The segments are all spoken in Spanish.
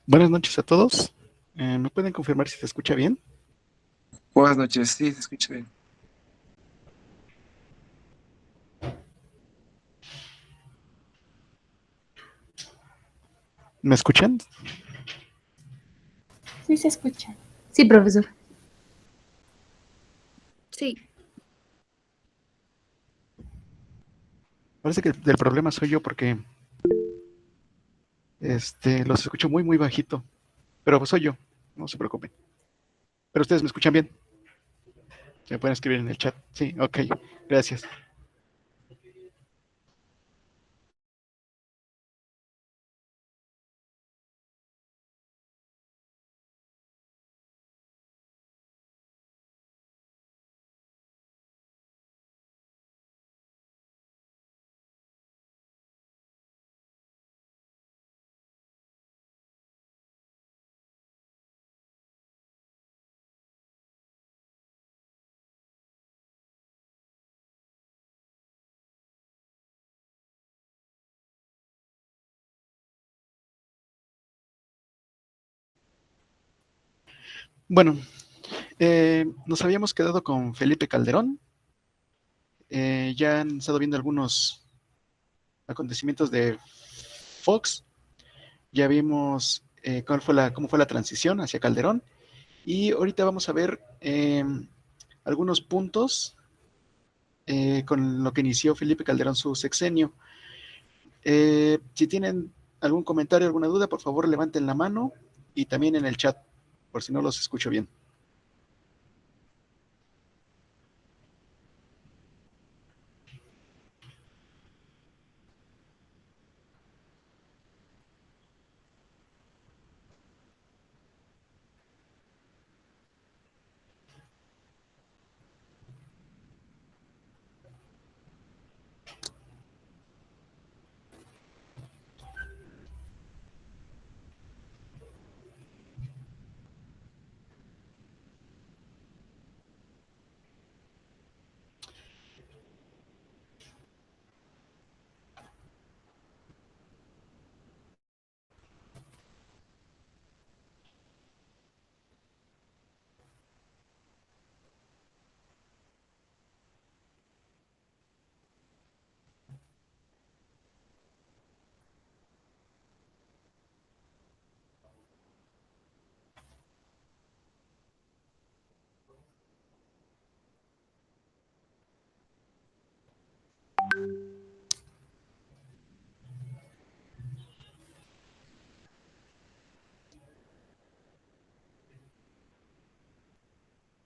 Buenas noches a todos. ¿Me pueden confirmar si se escucha bien? Buenas noches, sí, se escucha bien. ¿Me escuchan? Sí, se escucha. Sí, profesor. Sí, Parece que el problema soy yo porque los escucho muy, muy bajito. Pero pues soy yo, no se preocupen. Pero ustedes me escuchan bien. Me pueden escribir en el chat. Sí, ok, gracias. Bueno, nos habíamos quedado con Felipe Calderón. Ya han estado viendo algunos acontecimientos de Fox. Ya vimos cómo fue la transición hacia Calderón. Y ahorita vamos a ver algunos puntos con lo que inició Felipe Calderón su sexenio. Si tienen algún comentario, alguna duda, por favor levanten la mano y también en el chat, por si no los escucho bien.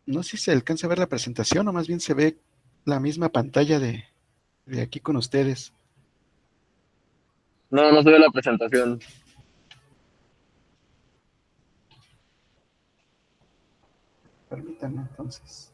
No sé si se alcanza a ver la presentación o más bien se ve la misma pantalla de aquí con ustedes. No, no se ve la presentación. Permítanme entonces.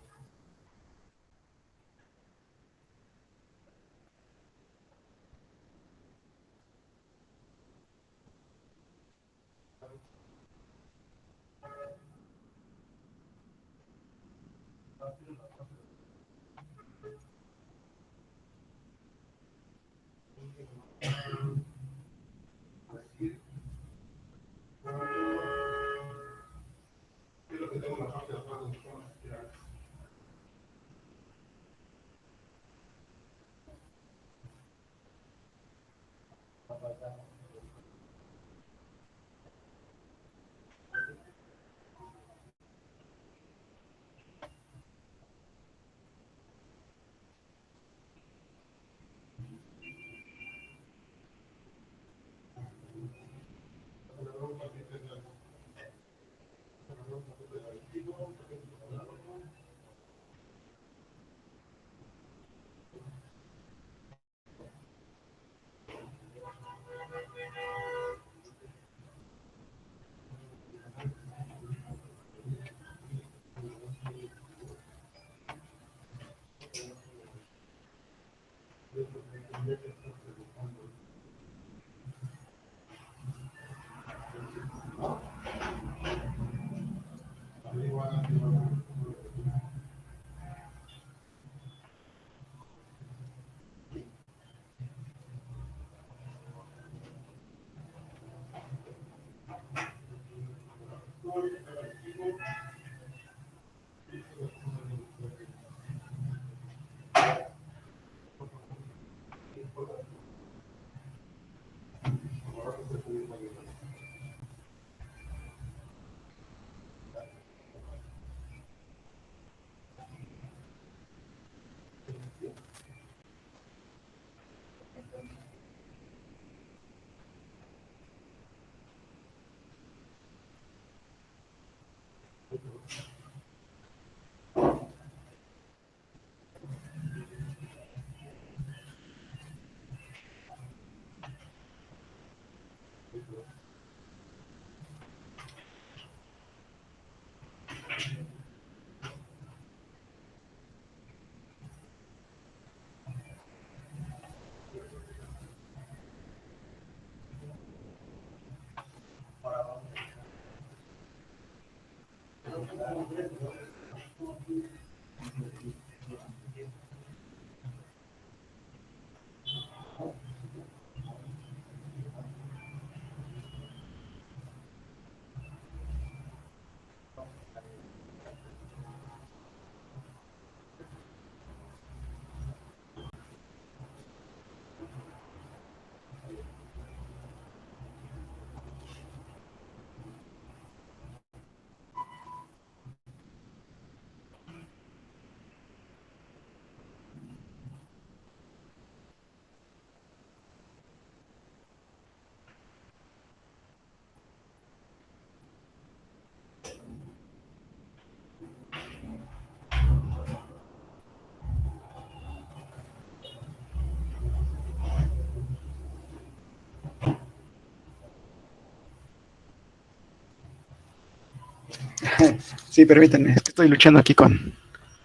Sí, permítanme, es que estoy luchando aquí con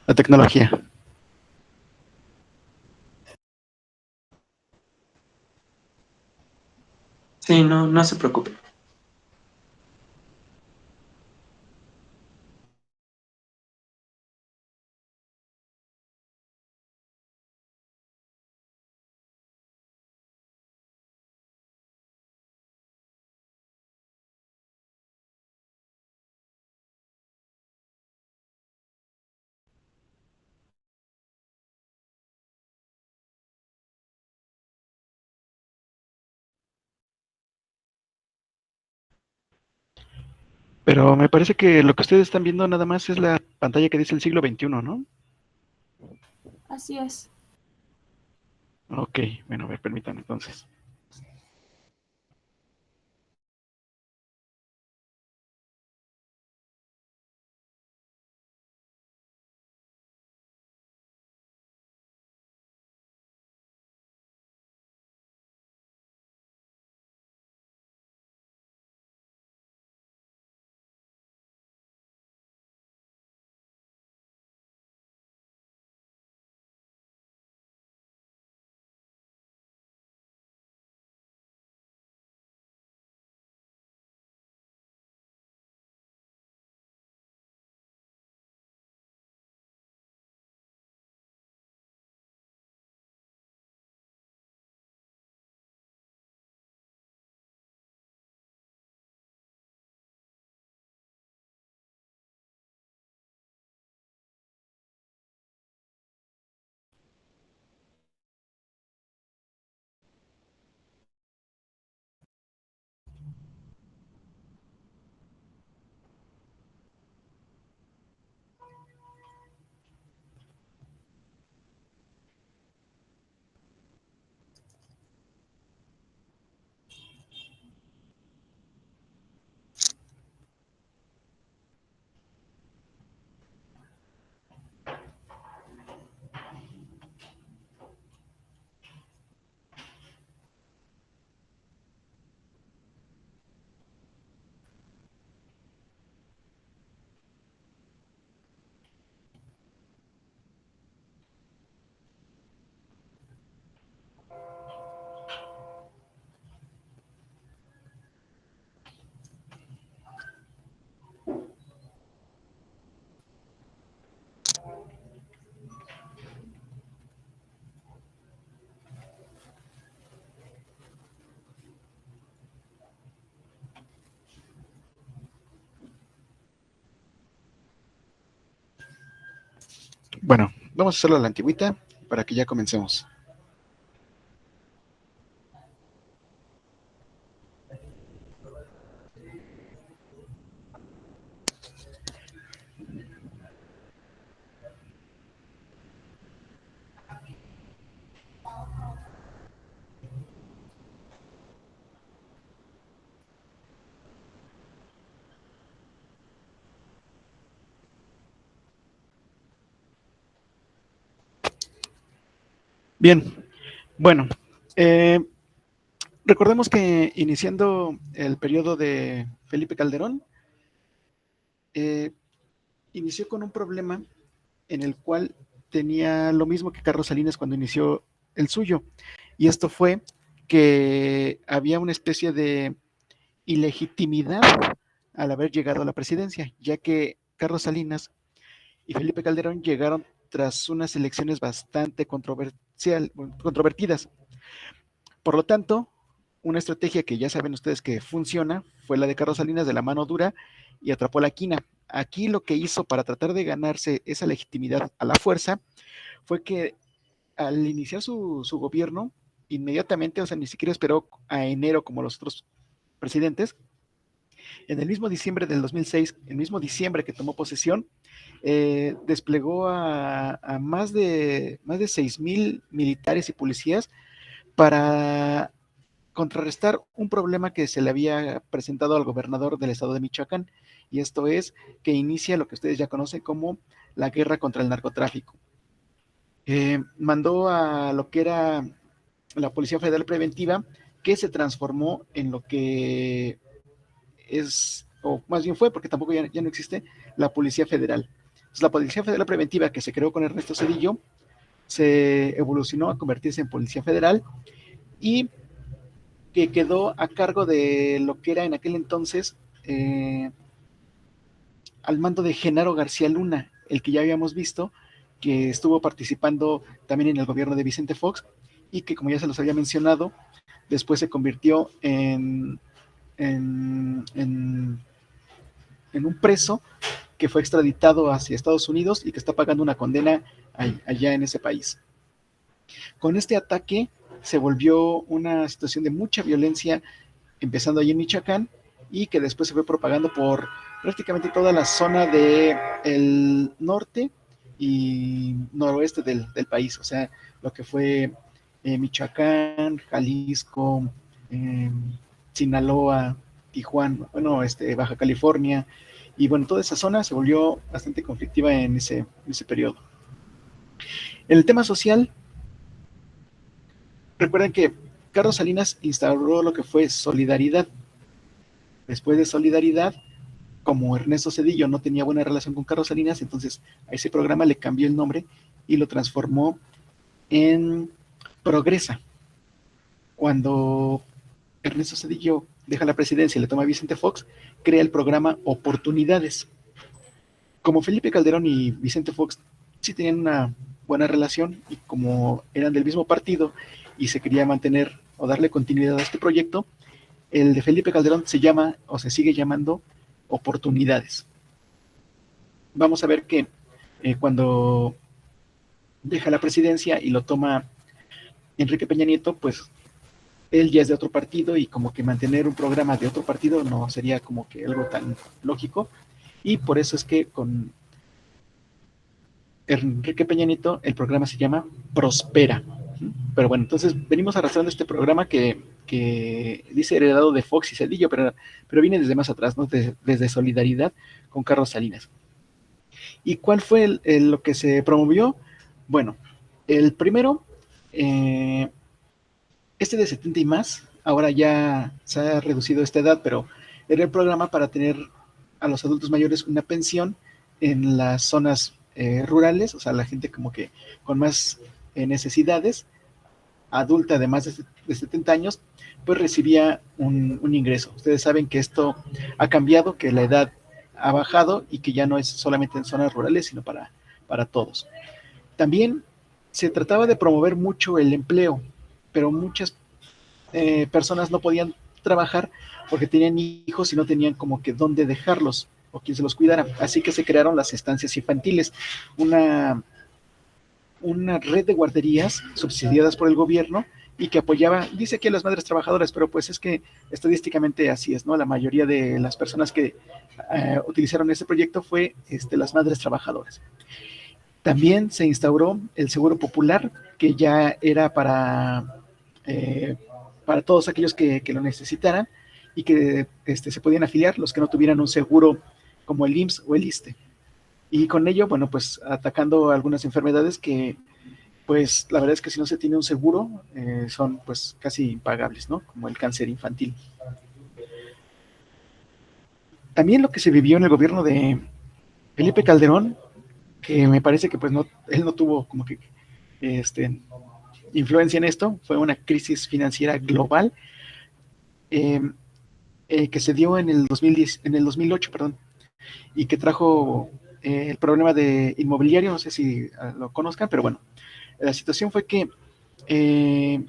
la tecnología. Sí, no, no se preocupe. Pero me parece que lo que ustedes están viendo nada más es la pantalla que dice el siglo XXI, ¿no? Así es. Ok, bueno, a ver, permítanme entonces. Bueno, vamos a hacerlo a la antigüita para que ya comencemos. Bien, bueno, eh, Recordemos que iniciando el periodo de Felipe Calderón, inició con un problema en el cual tenía lo mismo que Carlos Salinas cuando inició el suyo. Y esto fue que había una especie de ilegitimidad al haber llegado a la presidencia, ya que Carlos Salinas y Felipe Calderón llegaron tras unas elecciones bastante controvertidas. Por lo tanto, una estrategia que ya saben ustedes que funciona fue la de Carlos Salinas de la mano dura y atrapó la quina. Aquí lo que hizo para tratar de ganarse esa legitimidad a la fuerza fue que al iniciar su gobierno, inmediatamente, o sea, ni siquiera esperó a enero como los otros presidentes, en el mismo diciembre del 2006, el mismo diciembre que tomó posesión, desplegó a más de 6,000 militares y policías para contrarrestar un problema que se le había presentado al gobernador del estado de Michoacán, y esto es que inicia lo que ustedes ya conocen como la guerra contra el narcotráfico. Mandó a lo que era la Policía Federal Preventiva, que se transformó en lo que es, o más bien fue, porque tampoco ya no existe, la Policía Federal. Entonces, la Policía Federal Preventiva, que se creó con Ernesto Zedillo, se evolucionó a convertirse en Policía Federal y que quedó a cargo de lo que era en aquel entonces al mando de Genaro García Luna, el que ya habíamos visto, que estuvo participando también en el gobierno de Vicente Fox y que, como ya se los había mencionado, después se convirtió en un preso que fue extraditado hacia Estados Unidos y que está pagando una condena allá en ese país. Con este ataque se volvió una situación de mucha violencia, empezando allí en Michoacán, y que después se fue propagando por prácticamente toda la zona del norte y noroeste del país, o sea, lo que fue Michoacán, Jalisco, Sinaloa, Tijuana, bueno, Baja California, y bueno, toda esa zona se volvió bastante conflictiva en ese periodo. En el tema social, recuerden que Carlos Salinas instauró lo que fue Solidaridad. Después de Solidaridad, como Ernesto Zedillo no tenía buena relación con Carlos Salinas, entonces a ese programa le cambió el nombre y lo transformó en Progresa. Cuando Ernesto Zedillo deja la presidencia y le toma a Vicente Fox, crea el programa Oportunidades. Como Felipe Calderón y Vicente Fox sí tenían una buena relación y como eran del mismo partido y se quería mantener o darle continuidad a este proyecto, el de Felipe Calderón se llama o se sigue llamando Oportunidades. Vamos a ver que cuando deja la presidencia y lo toma Enrique Peña Nieto, pues él ya es de otro partido y como que mantener un programa de otro partido no sería como que algo tan lógico, y por eso es que con Enrique Peña Nieto el programa se llama Prospera. Pero bueno, entonces venimos arrastrando este programa que dice heredado de Fox y Zedillo, pero viene desde más atrás, ¿no? Desde Solidaridad con Carlos Salinas. ¿Y cuál fue lo que se promovió? Bueno, el primero, de 70 y más, ahora ya se ha reducido esta edad, pero era el programa para tener a los adultos mayores una pensión en las zonas rurales, o sea, la gente como que con más necesidades, adulta de más de 70 años, pues recibía un ingreso. Ustedes saben que esto ha cambiado, que la edad ha bajado y que ya no es solamente en zonas rurales, sino para todos. También se trataba de promover mucho el empleo, pero muchas personas no podían trabajar porque tenían hijos y no tenían como que dónde dejarlos o quien se los cuidara. Así que se crearon las estancias infantiles, una red de guarderías subsidiadas por el gobierno y que apoyaba, dice aquí a las madres trabajadoras, pero pues es que estadísticamente así es, ¿no? La mayoría de las personas que utilizaron este proyecto fue las madres trabajadoras. También se instauró el Seguro Popular, que ya era para todos aquellos que lo necesitaran y que se podían afiliar, los que no tuvieran un seguro como el IMSS o el ISSSTE. Y con ello, bueno, pues atacando algunas enfermedades que pues la verdad es que si no se tiene un seguro, son pues casi impagables, ¿no? Como el cáncer infantil. También lo que se vivió en el gobierno de Felipe Calderón, que me parece que pues no, él no tuvo como que este, influencia en esto, fue una crisis financiera global eh, que se dio en el 2010, en el 2008, perdón, y que trajo el problema de inmobiliario, no sé si lo conozcan, pero bueno, la situación fue que, eh,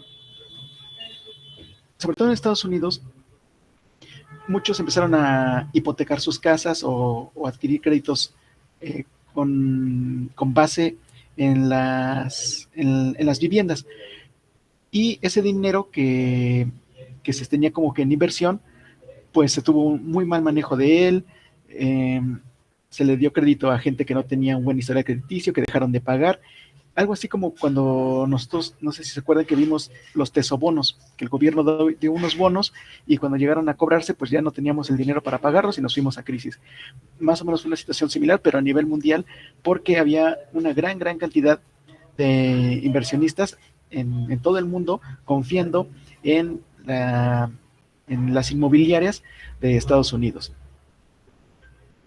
sobre todo en Estados Unidos, muchos empezaron a hipotecar sus casas o adquirir créditos con base en las viviendas. Y ese dinero que se tenía como que en inversión, pues se tuvo un muy mal manejo de él, eh, se le dio crédito a gente que no tenía un buen historial crediticio, que dejaron de pagar, algo así como cuando nosotros, no sé si se acuerdan que vimos los tesobonos, que el gobierno dio unos bonos y cuando llegaron a cobrarse, pues ya no teníamos el dinero para pagarlos y nos fuimos a crisis. Más o menos fue una situación similar, pero a nivel mundial, porque había una gran cantidad de inversionistas en todo el mundo confiando en, en las inmobiliarias de Estados Unidos.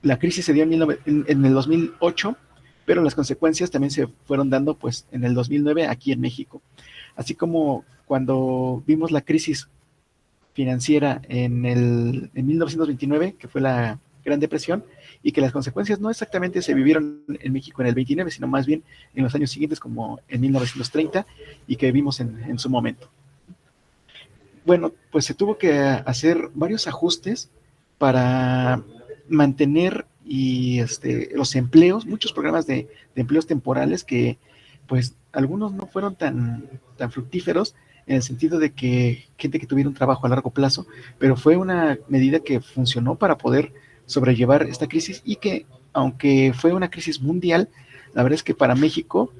La crisis se dio en el 2008, pero las consecuencias también se fueron dando pues en el 2009 aquí en México. Así como cuando vimos la crisis financiera en 1929, que fue la Gran Depresión, y que las consecuencias no exactamente se vivieron en México en el 29, sino más bien en los años siguientes, como en 1930, y que vimos en su momento. Bueno, pues se tuvo que hacer varios ajustes para mantener y los empleos, muchos programas de empleos temporales que pues algunos no fueron tan fructíferos en el sentido de que gente que tuviera un trabajo a largo plazo, pero fue una medida que funcionó para poder sobrellevar esta crisis y que aunque fue una crisis mundial, la verdad es que para México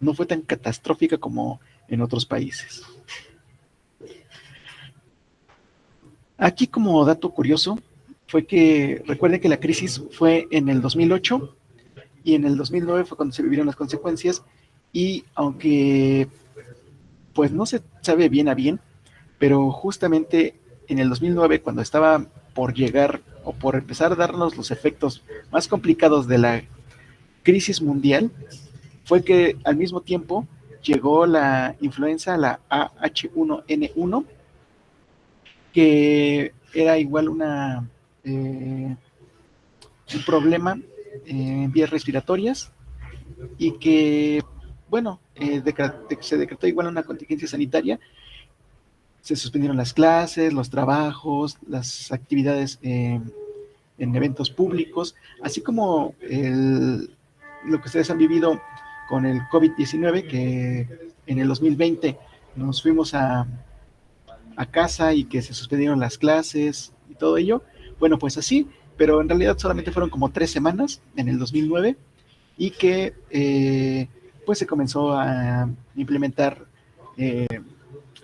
no fue tan catastrófica como en otros países. Aquí como dato curioso fue que recuerden que la crisis fue en el 2008 y en el 2009 fue cuando se vivieron las consecuencias y aunque pues no se sabe bien a bien, pero justamente en el 2009 cuando estaba por llegar o por empezar a darnos los efectos más complicados de la crisis mundial, fue que al mismo tiempo llegó la influenza, la AH1N1, que era igual un problema en vías respiratorias y que, bueno, se decretó igual una contingencia sanitaria, se suspendieron las clases, los trabajos, las actividades en eventos públicos, así como lo que ustedes han vivido con el COVID-19, que en el 2020 nos fuimos a casa y que se suspendieron las clases y todo ello. Bueno, pues así, pero en realidad solamente fueron como 3 semanas en el 2009 y que pues se comenzó a implementar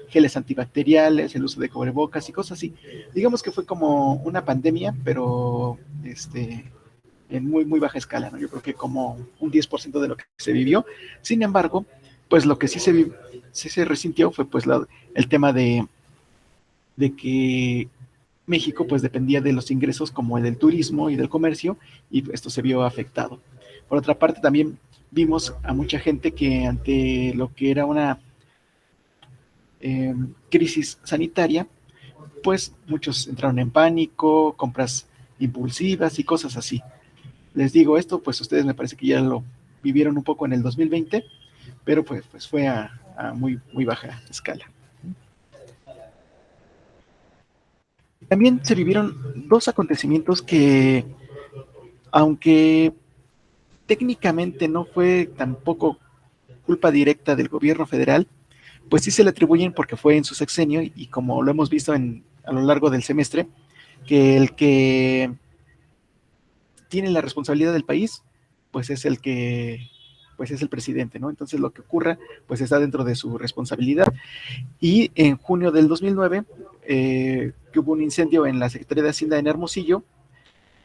geles antibacteriales, el uso de cubrebocas y cosas así. Digamos que fue como una pandemia, pero en muy baja escala, ¿no? Yo creo que como un 10% de lo que se vivió. Sin embargo, pues lo que sí se resintió fue pues el tema de que México pues dependía de los ingresos como el del turismo y del comercio y esto se vio afectado. Por otra parte también vimos a mucha gente que ante lo que era una crisis sanitaria, pues muchos entraron en pánico, compras impulsivas y cosas así. Les digo esto, pues ustedes me parece que ya lo vivieron un poco en el 2020, pero pues fue a muy baja escala. También se vivieron dos acontecimientos que, aunque técnicamente no fue tampoco culpa directa del gobierno federal, pues sí se le atribuyen porque fue en su sexenio y como lo hemos visto a lo largo del semestre, que el que tiene la responsabilidad del país, pues es el que pues es el presidente, ¿no? Entonces lo que ocurra, pues está dentro de su responsabilidad. Y en junio del 2009, que hubo un incendio en la Secretaría de Hacienda en Hermosillo,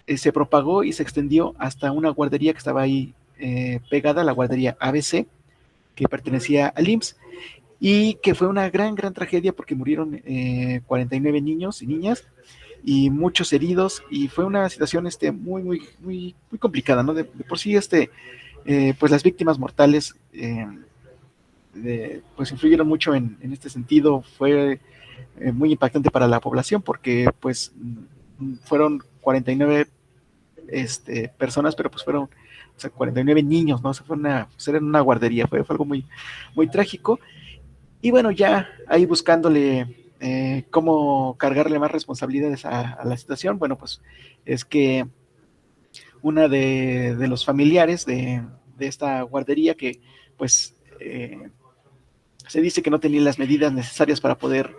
se propagó y se extendió hasta una guardería que estaba ahí pegada, la guardería ABC, que pertenecía al IMSS, y que fue una gran tragedia porque murieron 49 niños y niñas y muchos heridos, y fue una situación muy complicada, ¿no? De por sí, pues las víctimas mortales pues influyeron mucho en este sentido. Fue muy impactante para la población porque pues fueron 49 personas, pero pues fueron, o sea, 49 niños, ¿no? O sea, pues era una guardería, fue algo muy trágico. Y bueno, ya ahí buscándole cómo cargarle más responsabilidades a la situación, bueno, pues es que una de los familiares de esta guardería que pues se dice que no tenía las medidas necesarias para poder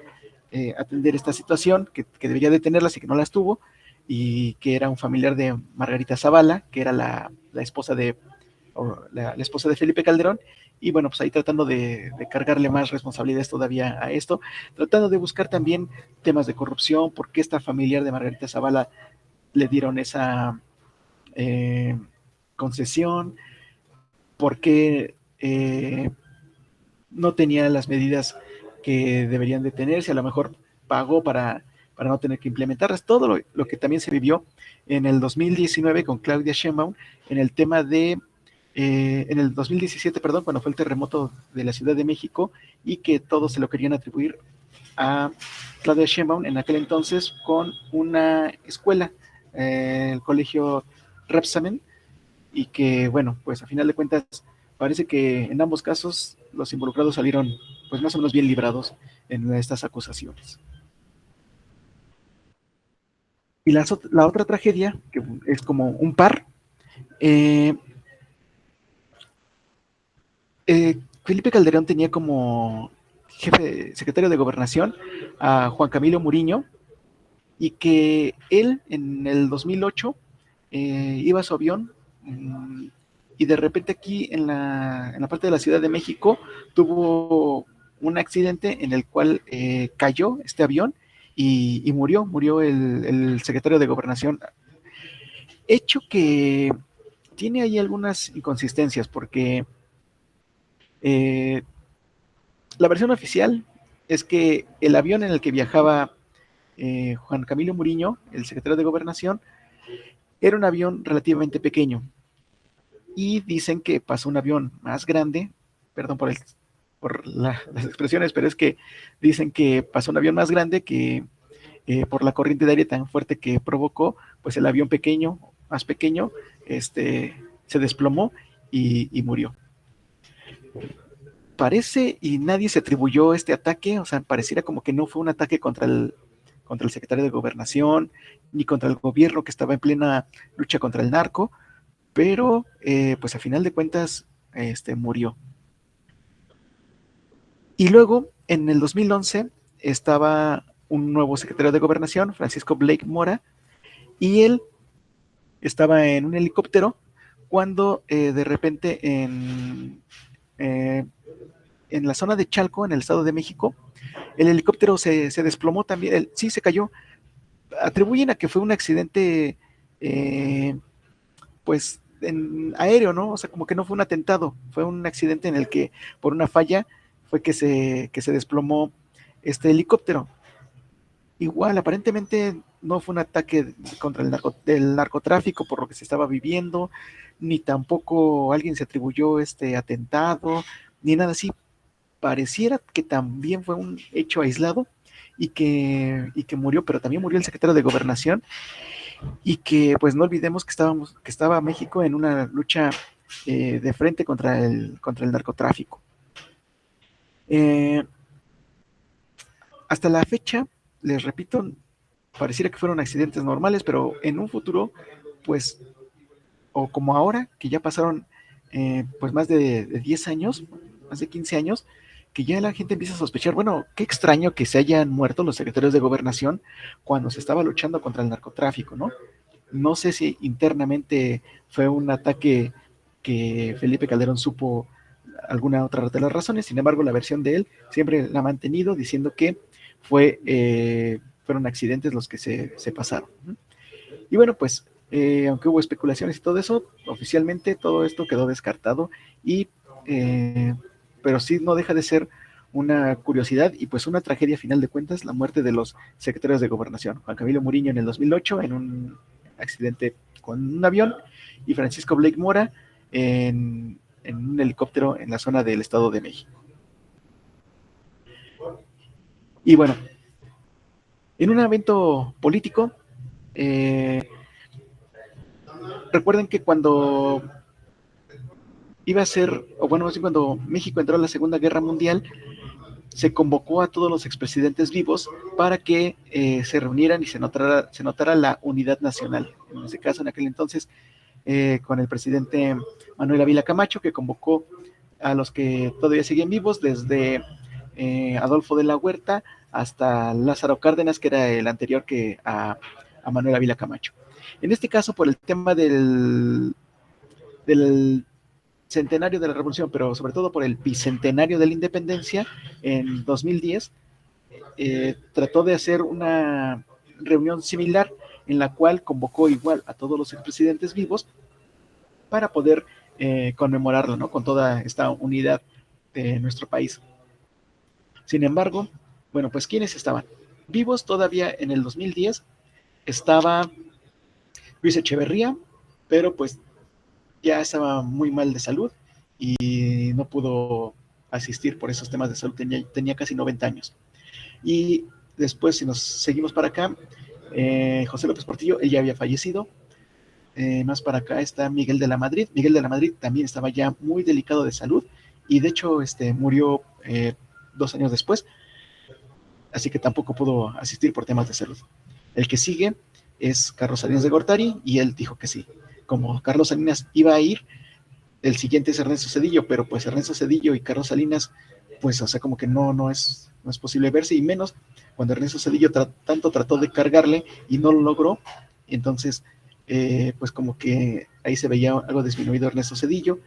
atender esta situación, que debería de tenerlas y que no las tuvo, y que era un familiar de Margarita Zavala, que era la esposa la esposa de Felipe Calderón. Y bueno, pues ahí tratando de cargarle más responsabilidades todavía a esto, tratando de buscar también temas de corrupción, por qué esta familiar de Margarita Zavala le dieron esa concesión, por qué no tenía las medidas que deberían de tenerse, a lo mejor pagó para no tener que implementarlas, todo lo que también se vivió en el 2019 con Claudia Sheinbaum en el tema en el 2017, perdón, cuando fue el terremoto de la Ciudad de México, y que todos se lo querían atribuir a Claudia Sheinbaum en aquel entonces con una escuela, el colegio Repsamen, y que bueno, pues a final de cuentas parece que en ambos casos los involucrados salieron pues más o menos bien librados en estas acusaciones. Y la otra tragedia, que es como un par, eh, Felipe Calderón tenía como secretario de Gobernación a Juan Camilo Muriño, y que él en el 2008 iba a su avión, y de repente aquí en la parte de la Ciudad de México tuvo un accidente en el cual cayó este avión y murió el secretario de Gobernación. Hecho que tiene ahí algunas inconsistencias porque eh, la versión oficial es que el avión en el que viajaba Juan Camilo Muriño, el secretario de Gobernación, era un avión relativamente pequeño, y dicen que pasó un avión más grande, perdón por las expresiones, pero es que dicen que pasó un avión más grande que por la corriente de aire tan fuerte que provocó, pues el avión pequeño, más pequeño, se desplomó y murió. Parece, y nadie se atribuyó este ataque, o sea, pareciera como que no fue un ataque contra el secretario de Gobernación, ni contra el gobierno que estaba en plena lucha contra el narco, pero pues a final de cuentas murió. Y luego, en el 2011, estaba un nuevo secretario de Gobernación, Francisco Blake Mora, y él estaba en un helicóptero cuando de repente en la zona de Chalco, en el Estado de México, el helicóptero se desplomó también, sí se cayó. Atribuyen a que fue un accidente pues en aéreo, ¿no? O sea, como que no fue un atentado, fue un accidente en el que por una falla fue que se desplomó este helicóptero. Igual, aparentemente no fue un ataque contra el narcotráfico por lo que se estaba viviendo, ni tampoco alguien se atribuyó este atentado, ni nada así. Pareciera que también fue un hecho aislado y que murió, pero también murió el secretario de Gobernación, y que pues no olvidemos que estaba México en una lucha de frente contra el narcotráfico. Hasta la fecha, les repito, pareciera que fueron accidentes normales, pero en un futuro, pues, o como ahora, que ya pasaron pues más de 10 años, más de 15 años, que ya la gente empieza a sospechar, bueno, qué extraño que se hayan muerto los secretarios de Gobernación cuando se estaba luchando contra el narcotráfico, ¿no? No sé si internamente fue un ataque que Felipe Calderón supo alguna otra de las razones, sin embargo, la versión de él siempre la ha mantenido diciendo que fueron accidentes los que se pasaron. Y bueno, pues, aunque hubo especulaciones y todo eso, oficialmente todo esto quedó descartado, y pero sí no deja de ser una curiosidad y pues una tragedia a final de cuentas, la muerte de los secretarios de gobernación, Juan Camilo Muriño en el 2008 en un accidente con un avión y Francisco Blake Mora en un helicóptero en la zona del Estado de México. Y bueno, en un evento político, recuerden que cuando iba a ser, o bueno, más bien cuando México entró a la Segunda Guerra Mundial, se convocó a todos los expresidentes vivos para que se reunieran y se notara la unidad nacional. En ese caso, en aquel entonces, con el presidente Manuel Ávila Camacho, que convocó a los que todavía siguen vivos, desde Adolfo de la Huerta hasta Lázaro Cárdenas, que era el anterior que a Manuel Ávila Camacho. En este caso, por el tema del centenario de la Revolución, pero sobre todo por el bicentenario de la Independencia, en 2010, trató de hacer una reunión similar en la cual convocó igual a todos los expresidentes vivos para poder conmemorarlo, ¿no? Con toda esta unidad de nuestro país. Sin embargo, bueno, pues ¿quiénes estaban? Vivos todavía en el 2010 estaba Luis Echeverría, pero pues ya estaba muy mal de salud y no pudo asistir por esos temas de salud, tenía casi 90 años. Y después, si nos seguimos para acá, José López Portillo, él ya había fallecido. Más para acá está Miguel de la Madrid. Miguel de la Madrid también estaba ya muy delicado de salud y de hecho murió 2 años después, así que tampoco pudo asistir por temas de salud. El que sigue es Carlos Salinas de Gortari y él dijo que sí. Como Carlos Salinas iba a ir, el siguiente es Ernesto Zedillo, pero pues Ernesto Zedillo y Carlos Salinas, pues o sea, como que no es posible verse, y menos cuando Ernesto Zedillo tanto trató de cargarle y no lo logró. Entonces pues como que ahí se veía algo disminuido Ernesto Zedillo.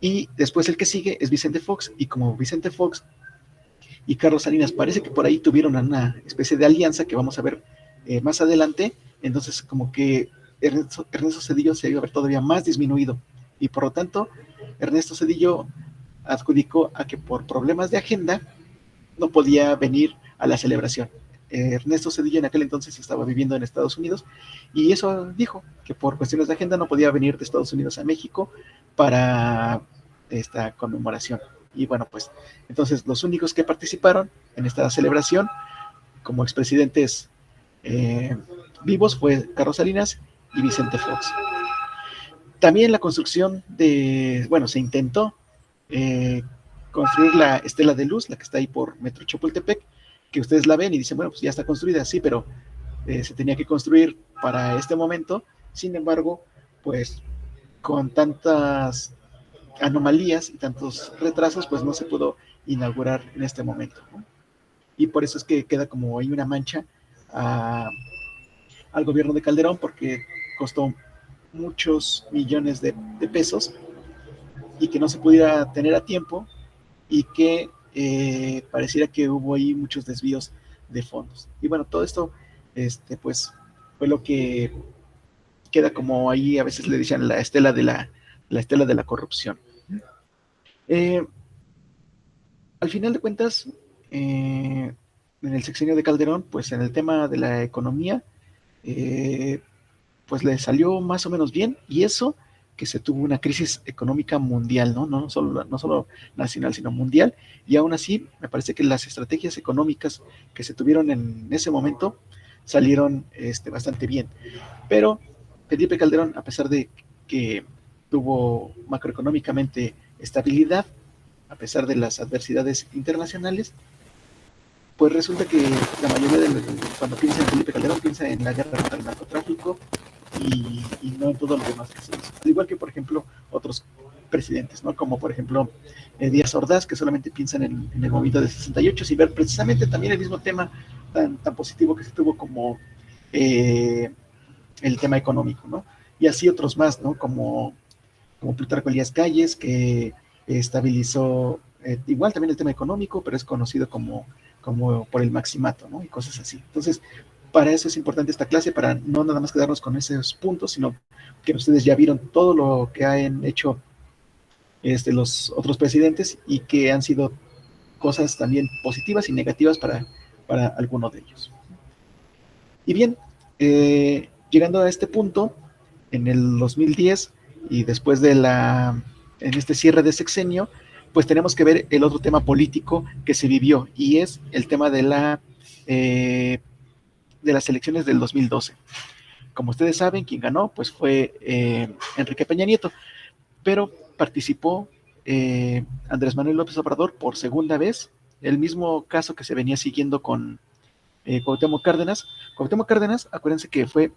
Y después el que sigue es Vicente Fox, y como Vicente Fox y Carlos Salinas parece que por ahí tuvieron una especie de alianza que vamos a ver más adelante, entonces como que Ernesto Zedillo se iba a ver todavía más disminuido, y por lo tanto Ernesto Zedillo adjudicó a que por problemas de agenda no podía venir a la celebración. Ernesto Zedillo en aquel entonces estaba viviendo en Estados Unidos y eso dijo, que por cuestiones de agenda no podía venir de Estados Unidos a México para esta conmemoración. Y bueno, pues entonces los únicos que participaron en esta celebración como expresidentes vivos fue Carlos Salinas y Vicente Fox. También la construcción se intentó construir la estela de luz, la que está ahí por Metro Chapultepec, que ustedes la ven y dicen, bueno, pues ya está construida, sí, pero se tenía que construir para este momento. Sin embargo, pues con tantas anomalías y tantos retrasos, pues no se pudo inaugurar en este momento, ¿no? Y por eso es que queda como ahí una mancha al gobierno de Calderón, porque costó muchos millones de pesos y que no se pudiera tener a tiempo, y que pareciera que hubo ahí muchos desvíos de fondos. Y bueno, todo esto pues fue lo que queda como ahí, a veces le decían la estela de la corrupción. Al final de cuentas, en el sexenio de Calderón, pues en el tema de la economía, pues le salió más o menos bien, y eso que se tuvo una crisis económica mundial, ¿no? No solo nacional, sino mundial, y aún así me parece que las estrategias económicas que se tuvieron en ese momento salieron bastante bien. Pero Felipe Calderón, a pesar de que tuvo macroeconómicamente estabilidad, a pesar de las adversidades internacionales, pues resulta que la mayoría cuando piensa en Felipe Calderón, piensa en la guerra contra el narcotráfico y no en todo lo demás que se hizo. Al igual que, por ejemplo, otros presidentes, ¿no? Como, por ejemplo, Díaz Ordaz, que solamente piensan en el movimiento de 68, sin ver precisamente también el mismo tema tan positivo que se tuvo como el tema económico, ¿no? Y así otros más, ¿no? Como Plutarco Elías Calles, que estabilizó igual también el tema económico, pero es conocido como por el maximato, ¿no? Y cosas así. Entonces, para eso es importante esta clase, para no nada más quedarnos con esos puntos, sino que ustedes ya vieron todo lo que han hecho los otros presidentes y que han sido cosas también positivas y negativas para alguno de ellos. Y bien, llegando a este punto, en el 2010 y después en este cierre de sexenio, pues tenemos que ver el otro tema político que se vivió y es el tema de las elecciones del 2012. Como ustedes saben, quien ganó pues fue Enrique Peña Nieto, pero participó Andrés Manuel López Obrador por segunda vez, el mismo caso que se venía siguiendo con Cuauhtémoc Cárdenas. Cuauhtémoc Cárdenas, acuérdense que fue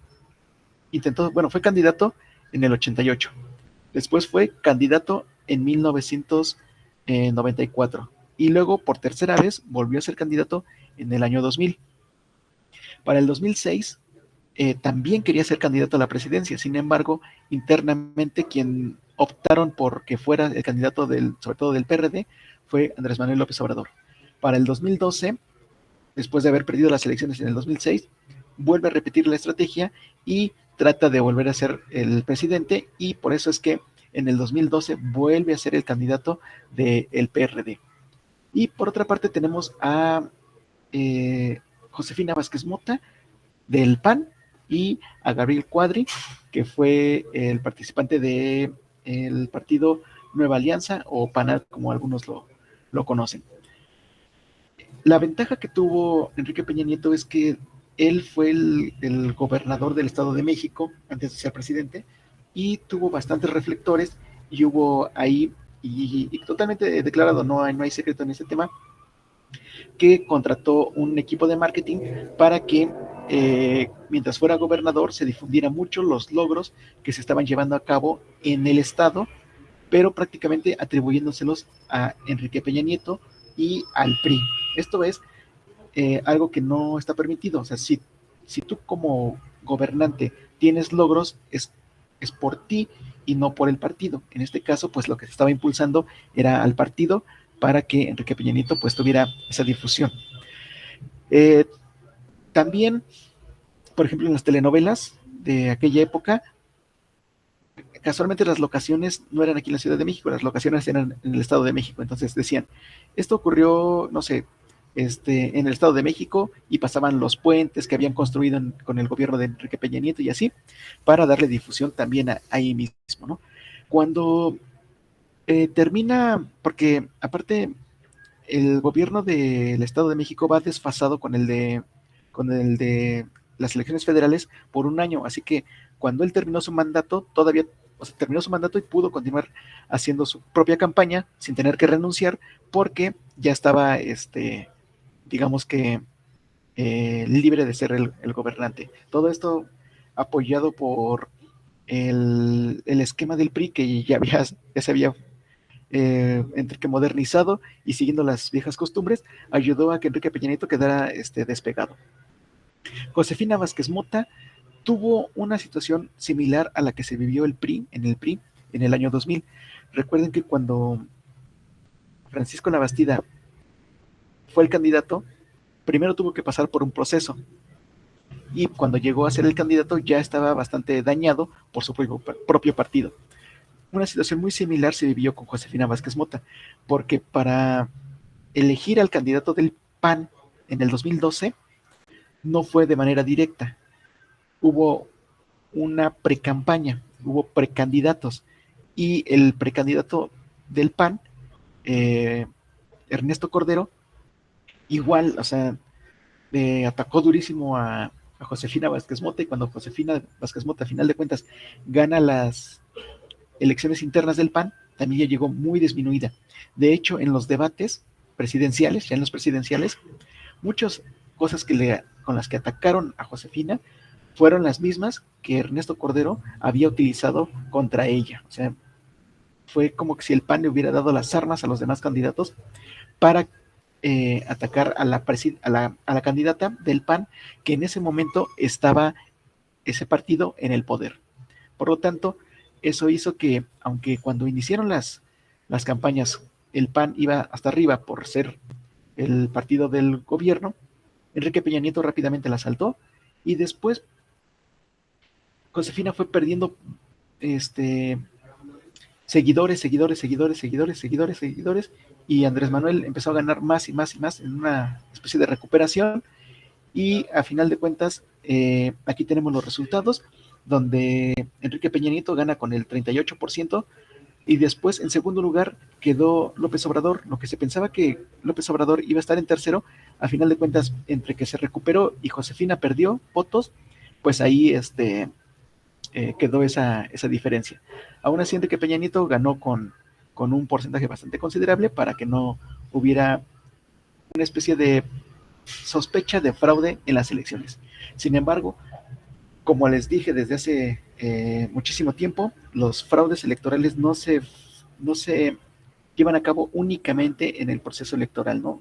candidato en el 88, después fue candidato en 1994 y luego por tercera vez volvió a ser candidato en el año 2000. Para el 2006 también quería ser candidato a la presidencia, sin embargo, internamente quien optaron por que fuera el candidato sobre todo del PRD, fue Andrés Manuel López Obrador. Para el 2012, después de haber perdido las elecciones en el 2006, vuelve a repetir la estrategia y trata de volver a ser el presidente, y por eso es que en el 2012 vuelve a ser el candidato del PRD. Y por otra parte tenemos a Josefina Vázquez Mota del PAN y a Gabriel Cuadri, que fue el participante del partido Nueva Alianza o PANAL, como algunos lo conocen. La ventaja que tuvo Enrique Peña Nieto es que él fue el gobernador del Estado de México antes de ser presidente y tuvo bastantes reflectores y hubo ahí, y totalmente declarado, no hay secreto en ese tema, que contrató un equipo de marketing para que mientras fuera gobernador se difundiera mucho los logros que se estaban llevando a cabo en el estado, pero prácticamente atribuyéndoselos a Enrique Peña Nieto y al PRI. Esto es algo que no está permitido. O sea, si tú como gobernante tienes logros, es por ti y no por el partido. En este caso, pues lo que se estaba impulsando era al partido para que Enrique Peña Nieto pues tuviera esa difusión. También, por ejemplo, en las telenovelas de aquella época, casualmente las locaciones no eran aquí en la Ciudad de México, las locaciones eran en el Estado de México. Entonces decían, esto ocurrió, no sé, en el Estado de México, y pasaban los puentes que habían construido con el gobierno de Enrique Peña Nieto y así, para darle difusión también ahí mismo, ¿no? Cuando termina, porque aparte el gobierno del Estado de México va desfasado con el de las elecciones federales por un año, así que cuando él terminó su mandato, terminó su mandato y pudo continuar haciendo su propia campaña sin tener que renunciar, porque ya estaba, digamos que, libre de ser el gobernante. Todo esto apoyado por el esquema del PRI, que ya se había entre que modernizado y siguiendo las viejas costumbres, ayudó a que Enrique Peña Nieto quedara despegado. Josefina Vázquez Mota tuvo una situación similar a la que se vivió el PRI en el año 2000. Recuerden que cuando Francisco Labastida fue el candidato, primero tuvo que pasar por un proceso, y cuando llegó a ser el candidato ya estaba bastante dañado por su propio partido. Una situación muy similar se vivió con Josefina Vázquez Mota, porque para elegir al candidato del PAN en el 2012 no fue de manera directa. Hubo una precampaña, hubo precandidatos, y el precandidato del PAN, Ernesto Cordero, igual, o sea, atacó durísimo a Josefina Vázquez Mota, y cuando Josefina Vázquez Mota, a final de cuentas, gana las elecciones internas del PAN, también ya llegó muy disminuida. De hecho, en los debates presidenciales, muchas cosas con las que atacaron a Josefina fueron las mismas que Ernesto Cordero había utilizado contra ella. O sea, fue como que si el PAN le hubiera dado las armas a los demás candidatos para atacar a la candidata del PAN, que en ese momento estaba ese partido en el poder. Por lo tanto, eso hizo que, aunque cuando iniciaron las campañas, el PAN iba hasta arriba por ser el partido del gobierno, Enrique Peña Nieto rápidamente la asaltó, y después Josefina fue perdiendo seguidores, seguidores, seguidores, seguidores, seguidores, seguidores, y Andrés Manuel empezó a ganar más y más y más en una especie de recuperación, y a final de cuentas, aquí tenemos los resultados, donde Enrique Peña Nieto gana con el 38%, y después en segundo lugar quedó López Obrador. Lo que se pensaba que López Obrador iba a estar en tercero, a final de cuentas, entre que se recuperó y Josefina perdió votos, pues ahí quedó esa diferencia. Aún así, Enrique Peña Nieto ganó con un porcentaje bastante considerable para que no hubiera una especie de sospecha de fraude en las elecciones. Sin embargo, como les dije desde hace muchísimo tiempo, los fraudes electorales no se llevan a cabo únicamente en el proceso electoral, no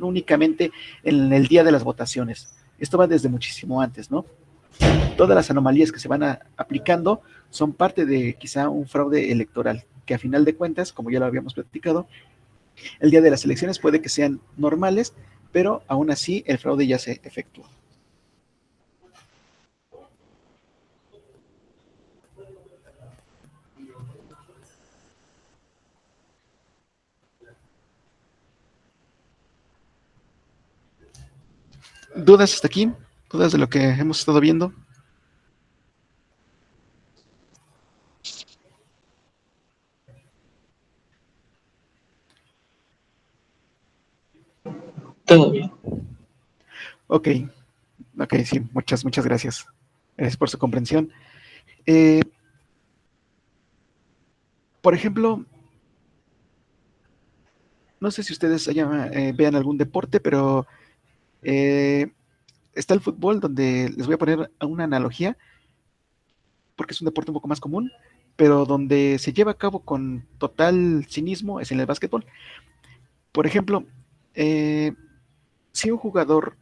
únicamente en el día de las votaciones. Esto va desde muchísimo antes, ¿no? Todas las anomalías que se van aplicando son parte de quizá un fraude electoral, que a final de cuentas, como ya lo habíamos platicado, el día de las elecciones puede que sean normales, pero aún así el fraude ya se efectúa. ¿Dudas hasta aquí? ¿Dudas de lo que hemos estado viendo? Todo bien. Ok, sí, muchas gracias. Gracias por su comprensión. Por ejemplo, no sé si ustedes vean algún deporte, pero está el fútbol, donde les voy a poner una analogía, porque es un deporte un poco más común, pero donde se lleva a cabo con total cinismo es en el básquetbol. Por ejemplo, si un jugador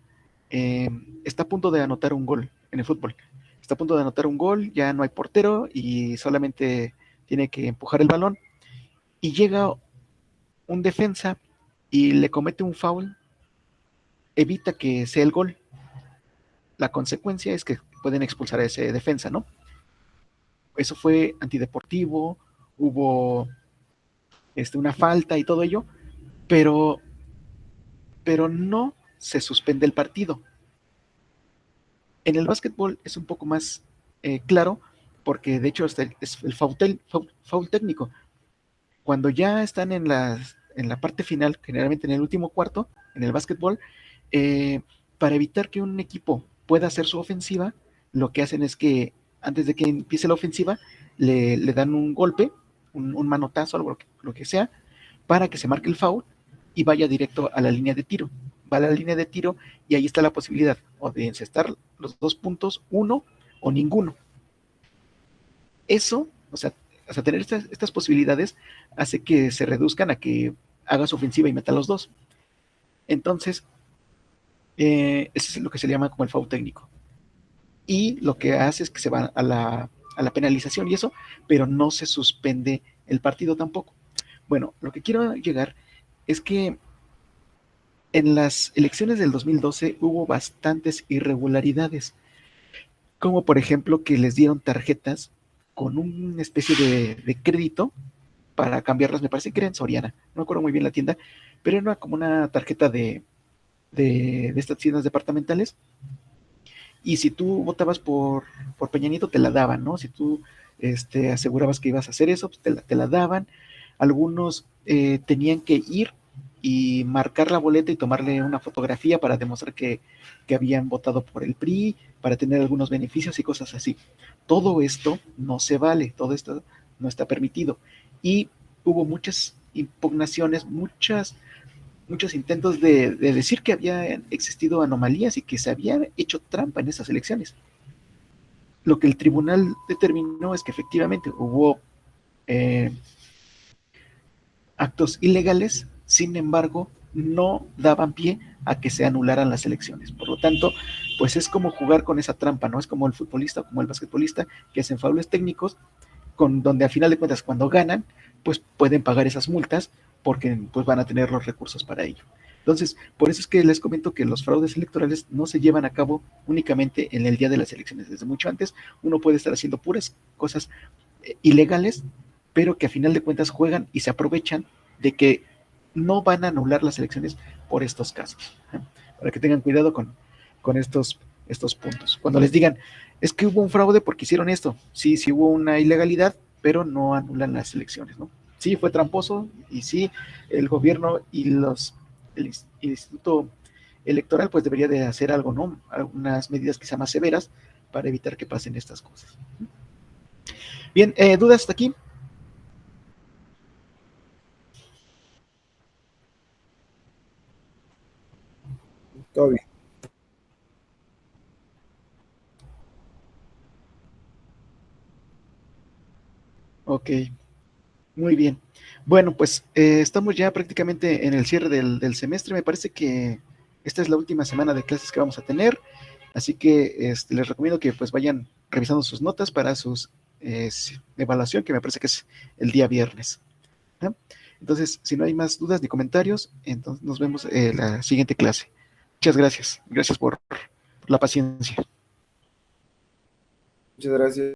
está a punto de anotar un gol en el fútbol, está a punto de anotar un gol, ya no hay portero y solamente tiene que empujar el balón, y llega un defensa y le comete un foul, evita que sea el gol. La consecuencia es que pueden expulsar a ese defensa, ¿no? Eso fue antideportivo, hubo una falta y todo ello, pero, pero no se suspende el partido. En el básquetbol es un poco más claro, porque de hecho es el foul técnico. Cuando ya están en la parte final, generalmente en el último cuarto, en el básquetbol, para evitar que un equipo pueda hacer su ofensiva, lo que hacen es que antes de que empiece la ofensiva, le dan un golpe, un manotazo, algo lo que sea, para que se marque el foul y vaya directo a la línea de tiro. Va a la línea de tiro y ahí está la posibilidad o de encestar los 2 puntos, uno o ninguno. Eso, o sea, tener estas posibilidades hace que se reduzcan a que haga su ofensiva y meta los 2. Entonces, eso es lo que se llama como el foul técnico. Y lo que hace es que se va a la penalización y eso, pero no se suspende el partido tampoco. Bueno, lo que quiero llegar es que en las elecciones del 2012 hubo bastantes irregularidades, como por ejemplo que les dieron tarjetas con una especie de crédito para cambiarlas, me parece que era en Soriana, no me acuerdo muy bien la tienda, pero era como una tarjeta de estas tiendas departamentales, y si tú votabas por Peña Nieto te la daban, ¿no? Si tú asegurabas que ibas a hacer eso, pues te la daban. Algunos tenían que ir y marcar la boleta y tomarle una fotografía para demostrar que habían votado por el PRI, para tener algunos beneficios y cosas así. Todo esto no se vale, todo esto no está permitido. Y hubo muchas impugnaciones, muchos intentos de decir que había existido anomalías y que se había hecho trampa en esas elecciones. Lo que el tribunal determinó es que efectivamente hubo actos ilegales, sin embargo, no daban pie a que se anularan las elecciones. Por lo tanto, pues es como jugar con esa trampa, ¿no? Es como el futbolista o como el basquetbolista que hacen faules técnicos, donde al final de cuentas, cuando ganan, pues pueden pagar esas multas porque pues van a tener los recursos para ello. Entonces, por eso es que les comento que los fraudes electorales no se llevan a cabo únicamente en el día de las elecciones. Desde mucho antes, uno puede estar haciendo puras cosas ilegales, pero que a final de cuentas juegan y se aprovechan de que no van a anular las elecciones por estos casos. Para que tengan cuidado con estos puntos. Cuando les digan, es que hubo un fraude porque hicieron esto, sí, sí hubo una ilegalidad, pero no anulan las elecciones, ¿no? Sí, fue tramposo y sí, el gobierno y el Instituto Electoral pues debería de hacer algo, ¿no? Algunas medidas quizá más severas para evitar que pasen estas cosas. Bien, ¿dudas hasta aquí? Todo bien. Ok, muy bien. Bueno, pues estamos ya prácticamente en el cierre del semestre. Me parece que esta es la última semana de clases que vamos a tener, así que les recomiendo que pues vayan revisando sus notas para sus evaluación, que me parece que es el día viernes. ¿No? Entonces, si no hay más dudas ni comentarios, entonces nos vemos en la siguiente clase. Muchas gracias. Gracias por la paciencia. Muchas gracias.